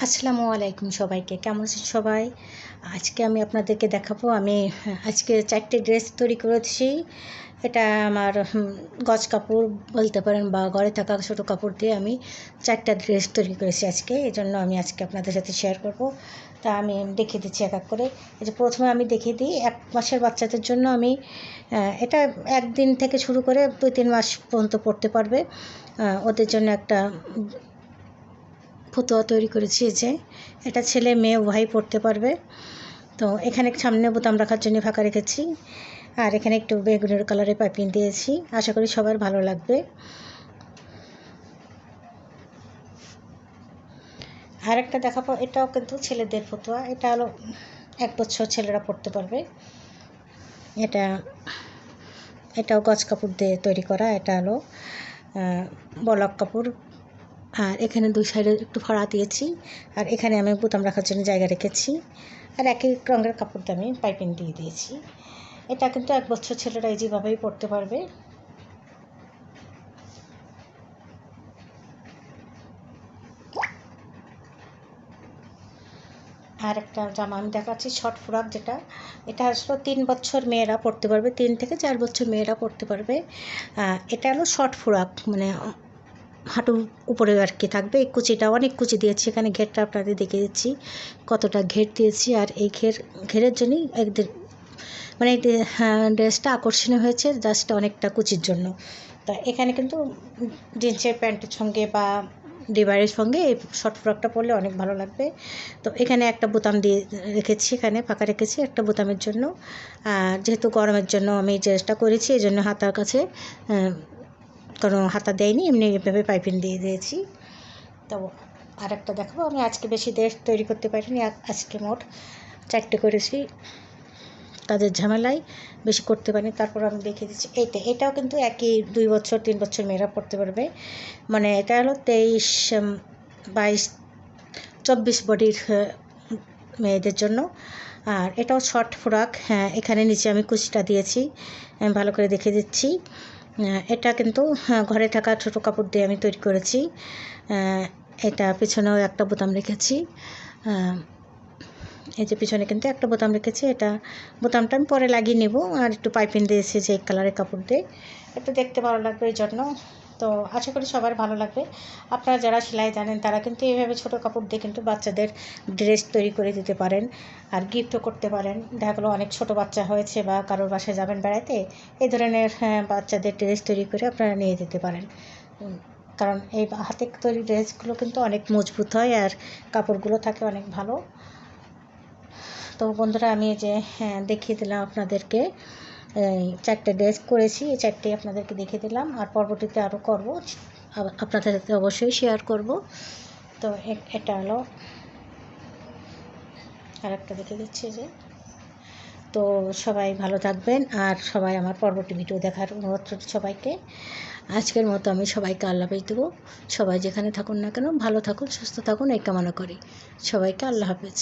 আসসালামু আলাইকুম সবাইকে, কেমন আছেন সবাই? আজকে আমি আপনাদেরকে দেখাবো আমি আজকে 4টে ড্রেস তৈরি করেছি। এটা আমার গজ কাপড় বলতে পারেন বা ঘরে থাকা ছোটো কাপড় দিয়ে আমি 4টা ড্রেস তৈরি করেছি আজকে। এজন্য আমি আজকে আপনাদের সাথে শেয়ার করব। তা আমি দেখিয়ে দিচ্ছি এক এক করে। এই যে প্রথমে আমি দেখিয়ে দিই 1 মাসের বাচ্চাদের জন্য আমি এটা 1 দিন থেকে শুরু করে 2-3 মাস পর্যন্ত পড়তে পারবে। ওদের জন্য একটা ফতুয়া তৈরি করেছি যে এটা ছেলে মেয়ে উভয়ই পড়তে পারবে। তো এখানে সামনে বোতাম রাখার জন্য ফাঁকা রেখেছি, আর এখানে একটু বেগুনি কালারের পাইপিং দিয়েছি। আশা করি সবার ভালো লাগবে। আর একটা দেখাবো, এটাও কিন্তু ছেলেদের ফতুয়া। এটা হলো 1 বছর ছেলেরা পড়তে পারবে। এটাও গজ কাপড় দিয়ে তৈরি করা। এটা হলো বলক কাপড়, আর এখানে 2 সাইডে একটু ফাড়া দিয়েছি, আর এখানে আমি বোতাম রাখার জন্য জায়গা রেখেছি, আর একই রঙের কাপড় দিয়ে আমি পাইপিং দিয়ে দিয়েছি। এটা কিন্তু 1 বছর ছেলেরা যেভাবেই পড়তে পারবে। আর একটা জামা আমি দেখাচ্ছি শর্ট ফ্রক, যেটা এটা আসলে 3 বছর মেয়েরা পড়তে পারবে, 3 থেকে 4 বছর মেয়েরা পড়তে পারবে। এটা হলো শর্ট ফ্রক, মানে হাঁটুর উপরে আর কি থাকবে। এই কুচিটা অনেক কুচি দিয়েছি, এখানে ঘেরটা আপনাদের দেখিয়ে দিচ্ছি কতটা ঘের দিয়েছি। আর এই ঘেরের জন্যই একদিন মানে এই ড্রেসটা আকর্ষণীয় হয়েছে, জাস্ট অনেকটা কুচির জন্য। তা এখানে কিন্তু জিন্সের প্যান্টের সঙ্গে বা ডিবারের সঙ্গে এই শর্ট ফ্রকটা পরলে অনেক ভালো লাগবে। তো এখানে একটা বোতাম দিয়ে রেখেছি, এখানে ফাঁকা রেখেছি একটা বোতামের জন্য। আর যেহেতু গরমের জন্য আমি এই ড্রেসটা করেছি, এই জন্য হাতার কাছে কোনো হাতা দেয়নি, এমনি এভাবে পাইপিং দিয়ে দিয়েছি। তো আরেকটা দেখাবো, আমি আজকে বেশি ড্রেস তৈরি করতে পারিনি, আজকে মোট 4টে করেছি, কাজের ঝামেলায় বেশি করতে পারিনি। তারপর আমি দেখিয়ে দিচ্ছি এটাও কিন্তু একই 2 বছর 3 বছর মেয়েরা পড়তে পারবে। মানে এটা হলো 23, 22, 24 বডির মেয়েদের জন্য। আর এটাও শর্ট ফ্রক। হ্যাঁ, এখানে নিচে আমি কুচিটা দিয়েছি, ভালো করে দেখে দিচ্ছি। এটা কিন্তু ঘরে থাকা ছোটো কাপড় দিয়ে আমি তৈরি করেছি। এটা পিছনেও একটা বোতাম রেখেছি, এই যে পিছনে কিন্তু একটা বোতাম রেখেছি। এটা বোতামটা আমি পরে লাগিয়ে নেব, আর একটু পাইপিং দিয়েছি যে কালারের কাপড় দিয়ে, একটু দেখতে ভালো লাগবে এই জন্য। তো আশা করি সবার ভালো লাগবে। আপনারা যারা সেলাই জানেন তারা কিন্তু এইভাবে ছোটো কাপড় দিয়ে কিন্তু বাচ্চাদের ড্রেস তৈরি করে দিতে পারেন, আর গিফটও করতে পারেন। দেখা গেলো অনেক ছোটো বাচ্চা হয়েছে বা কারোর বাসায় যাবেন বেড়াতে, এই ধরনের বাচ্চাদের ড্রেস তৈরি করে আপনারা নিয়ে যেতে পারেন। কারণ এই হাতে তৈরি ড্রেসগুলো কিন্তু অনেক মজবুত হয়, আর কাপড়গুলো থাকে অনেক ভালো। তো বন্ধুরা, আমি যে দেখিয়ে দিলাম আপনাদেরকে, এই 4টে ড্রেস করেছি, এই 4টেই আপনাদেরকে দেখিয়ে দিলাম, আর পরবর্তীতে আরও করব, আপনাদের সাথে অবশ্যই শেয়ার করব। তো এটা হলো আরেকটা দেখে দিচ্ছি যে। তো সবাই ভালো থাকবেন, আর সবাই আমার পরবর্তী ভিডিও দেখার অনুরোধ করছি সবাইকে। আজকের মতো আমি সবাইকে আল্লাহ হাফেজ দেবো। সবাই যেখানে থাকুন না কেন ভালো থাকুন, সুস্থ থাকুন, এই কামনা করি। সবাইকে আল্লাহ হাফেজ।